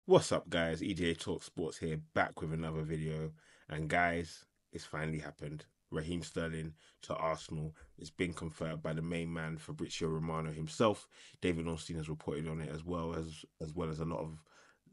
What's up, guys? EDA Talk Sports here, back with another video. And guys, it's finally happened. Raheem Sterling to Arsenal. It's been confirmed by the main man, Fabrizio Romano himself. David Ornstein has reported on it as well as a lot of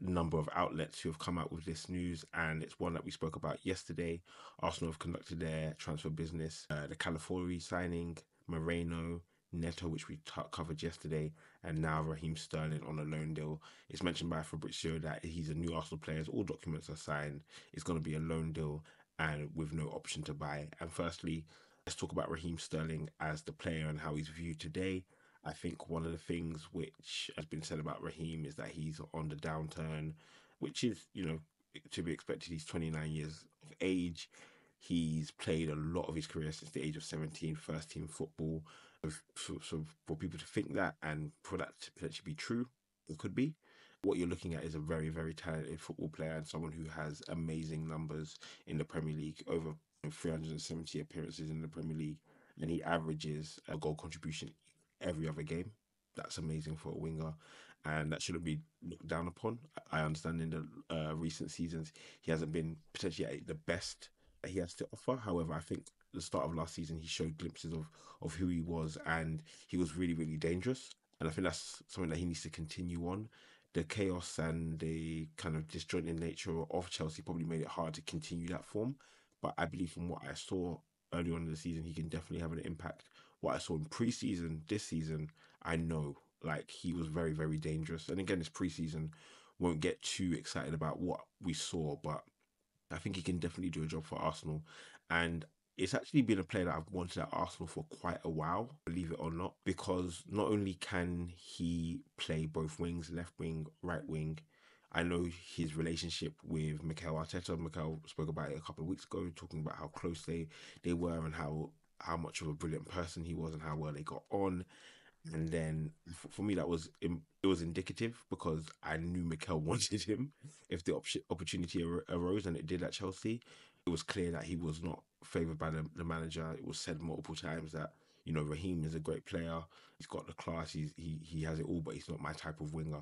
number of outlets who have come out with this news, and it's one that we spoke about yesterday. Arsenal have conducted their transfer business, the Calafiori signing, Moreno, Neto, which we covered yesterday, and now Raheem Sterling on a loan deal. It's mentioned by Fabrizio that he's a new Arsenal player. All documents are signed. It's going to be a loan deal and with no option to buy. And firstly, let's talk about Raheem Sterling as the player and how he's viewed today. I think one of the things which has been said about Raheem is that he's on the downturn, which is, to be expected. He's 29 years of age. He's played a lot of his career since the age of 17, first team football. So for people to think that and for that to potentially be true, it could be. What you're looking at is a very, very talented football player and someone who has amazing numbers in the Premier League, over 370 appearances in the Premier League, and he averages a goal contribution every other game. That's amazing for a winger, and that shouldn't be looked down upon. I understand in the recent seasons he hasn't been potentially at the best that he has to offer. However, I think the start of last season he showed glimpses of who he was, and he was really, really dangerous. And I think that's something that he needs to continue on. The chaos and the kind of disjointed nature of Chelsea probably made it hard to continue that form. But I believe from what I saw early on in the season, he can definitely have an impact. What I saw in preseason, this season, I know like he was very, very dangerous. And again, this preseason, won't get too excited about what we saw, but I think he can definitely do a job for Arsenal. And it's actually been a player that I've wanted at Arsenal for quite a while, believe it or not, because not only can he play both wings, left wing, right wing, I know his relationship with Mikel Arteta. Mikel spoke about it a couple of weeks ago, talking about how close they were and how much of a brilliant person he was and how well they got on. And then for me, it was indicative because I knew Mikel wanted him. If the opportunity arose, and it did at Chelsea, it was clear that he was not favoured by the manager. It was said multiple times that Raheem is a great player. He's got the class. He has it all, but he's not my type of winger.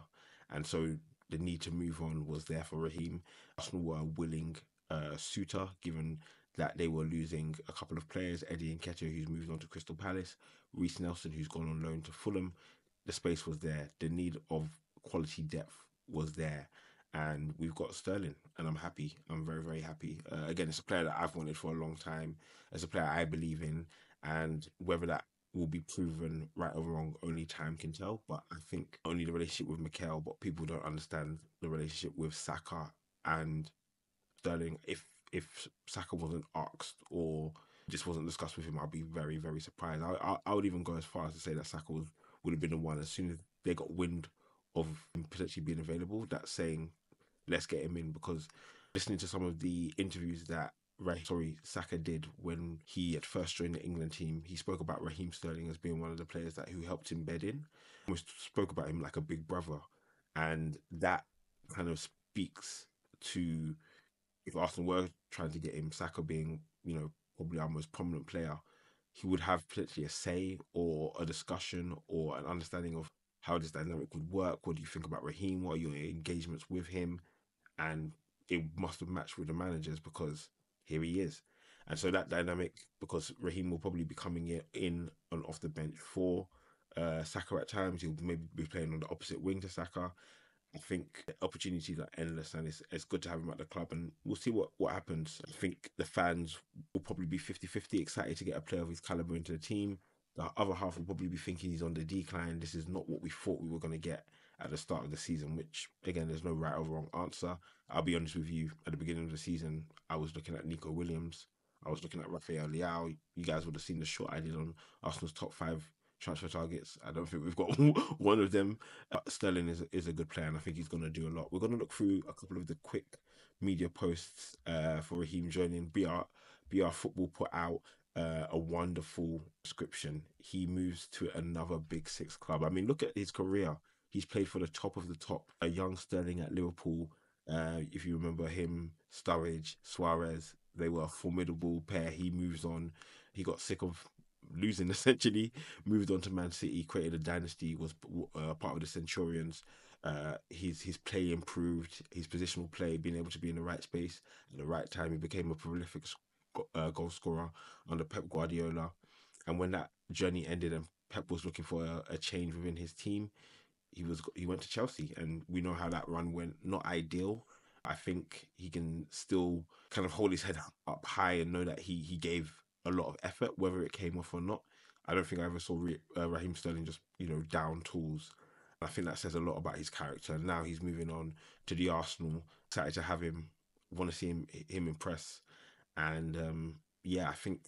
And so the need to move on was there for Raheem. Arsenal were a willing suitor, given that they were losing a couple of players, Eddie Nketiah, who's moved on to Crystal Palace, Reece Nelson, who's gone on loan to Fulham. The space was there. The need of quality depth was there. And we've got Sterling, and I'm happy. I'm very, very happy. Again, it's a player that I've wanted for a long time. It's a player I believe in, and whether that will be proven right or wrong, only time can tell. But I think only the relationship with Mikel, but people don't understand the relationship with Saka and Sterling. If Saka wasn't asked or just wasn't discussed with him, I'd be very, very surprised. I would even go as far as to say that Saka would have been the one as soon as they got wind of him potentially being available. That's saying let's get him in, because listening to some of the interviews that Saka did when he at first joined the England team, he spoke about Raheem Sterling as being one of the players that who helped him bed in. Almost spoke about him like a big brother, and that kind of speaks to, if Arsenal were trying to get him, Saka being, probably our most prominent player, he would have potentially a say or a discussion or an understanding of how this dynamic would work. What do you think about Raheem? What are your engagements with him? And it must have matched with the managers, because here he is. And so that dynamic, because Raheem will probably be coming in and off the bench for Saka at times. He'll maybe be playing on the opposite wing to Saka. I think the opportunities are endless, and it's good to have him at the club, and we'll see what happens. I think the fans will probably be 50-50 excited to get a player of his caliber into the team. The other half will probably be thinking he's on the decline. This is not what we thought we were going to get at the start of the season, which, again, there's no right or wrong answer. I'll be honest with you, at the beginning of the season, I was looking at Nico Williams. I was looking at Rafael Leao. You guys would have seen the short I did on Arsenal's top five transfer targets. I don't think we've got one of them. Sterling is a good player, and I think he's going to do a lot. We're going to look through a couple of the quick media posts for Raheem joining. BR Football put out a wonderful description. He moves to another Big Six club. I mean, look at his career. He's played for the top of the top. A young Sterling at Liverpool. If you remember him, Sturridge, Suarez, they were a formidable pair. He moves on. He got sick of losing essentially, moved on to Man City, created a dynasty, was part of the Centurions. His play improved, his positional play, being able to be in the right space at the right time. He became a prolific goal scorer under Pep Guardiola. And when that journey ended and Pep was looking for a change within his team, he went to Chelsea, and we know how that run went. Not ideal. I think he can still kind of hold his head up high and know that he gave a lot of effort, whether it came off or not. I don't think I ever saw Raheem Sterling just down tools. I think that says a lot about his character. Now he's moving on to the Arsenal. Excited to have him. Want to see him impress. And yeah, I think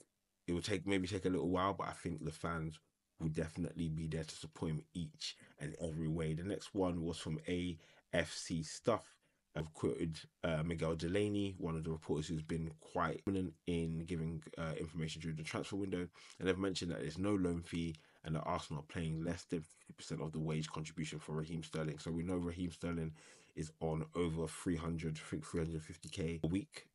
it will take a little while, but I think the fans will definitely be there to support him each and every way. The next one was from AFC Stuff. I've quoted Miguel Delaney, one of the reporters who's been quite prominent in giving information during the transfer window, and they've mentioned that there's no loan fee and that Arsenal are paying less than 50% of the wage contribution for Raheem Sterling. So we know Raheem Sterling is on over 300, I think 350k a week.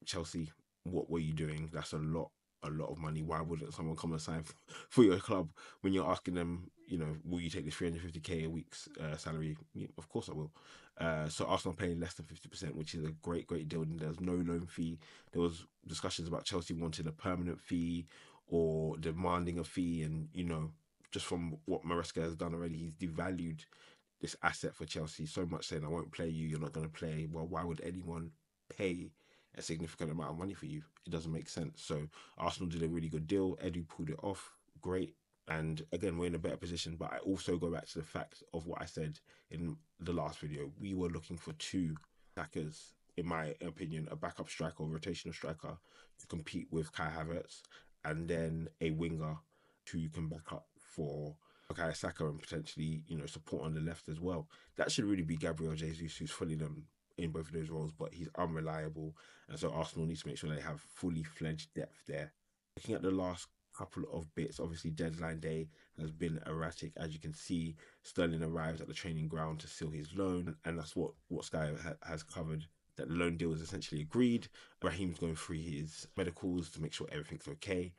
Chelsea, what were you doing? That's a lot of money. Why wouldn't someone come and sign for your club when you're asking them, will you take this 350k a week's salary? Yeah, of course I will. So Arsenal paying less than 50%, which is a great deal. And there's no loan fee. There was discussions about Chelsea wanting a permanent fee or demanding a fee, and just from what Maresca has done already, he's devalued this asset for Chelsea so much, saying I won't play you, you're not going to play. Well, why would anyone pay a significant amount of money for you? It doesn't make sense. So Arsenal did a really good deal. Edu pulled it off. Great. And again, we're in a better position. But I also go back to the fact of what I said in the last video. We were looking for two attackers, in my opinion, a backup striker or rotational striker to compete with Kai Havertz, and then a winger who can back up for Bukayo Saka and potentially, support on the left as well. That should really be Gabriel Jesus, who's filling them in both of those roles, but he's unreliable. And so Arsenal needs to make sure they have fully fledged depth there. Looking at the last couple of bits, obviously deadline day has been erratic. As you can see, Sterling arrives at the training ground to seal his loan, and that's what Sky has covered. That the loan deal is essentially agreed. Raheem's going through his medicals to make sure everything's okay,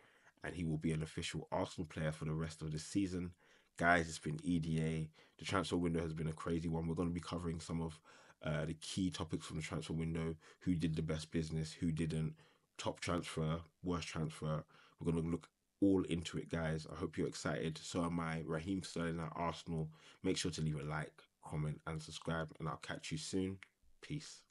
and he will be an official Arsenal player for the rest of the season. Guys, it's been EDA. The transfer window has been a crazy one. We're going to be covering some of the key topics from the transfer window: who did the best business, who didn't, top transfer, worst transfer. We're going to look all into it, guys. I hope you're excited. So am I. Raheem Sterling at Arsenal. Make sure to leave a like, comment, and subscribe, and I'll catch you soon. Peace.